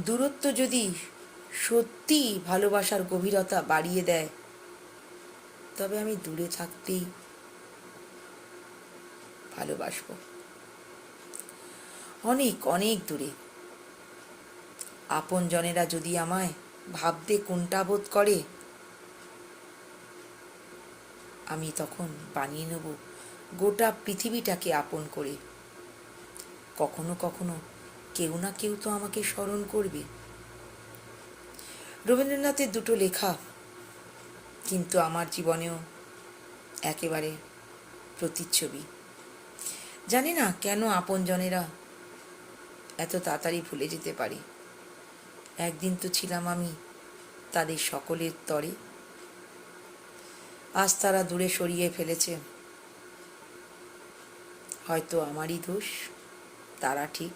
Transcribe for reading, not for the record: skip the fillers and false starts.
দূরত্ব যদি সত্যি ভালোবাসার গভীরতা বাড়িয়ে দেয়, তবে আমি দূরে থাকতেই ভালোবাসবো। অনেক অনেক দূরে। আপনজনেরা যদি আমায় ভাবতে কুণ্ঠাবোধ করে, আমি তখন বানিয়ে নেব গোটা পৃথিবীটাকে আপন করে। কখনো কখনো কেউ না কেউ তো আমাকে স্মরণ করবে। রবীন্দ্রনাথের দুটো লেখা কিন্তু আমার জীবনেও একেবারে প্রতিচ্ছবি। জানি না কেন আপনজনেরা এত তাড়াতাড়ি ভুলে যেতে পারে। একদিন তো ছিলাম আমি তাদের সকলের তরে। আজ তারা দূরে সরিয়ে ফেলেছে। হয়তো আমারই দোষ, তারা ঠিক।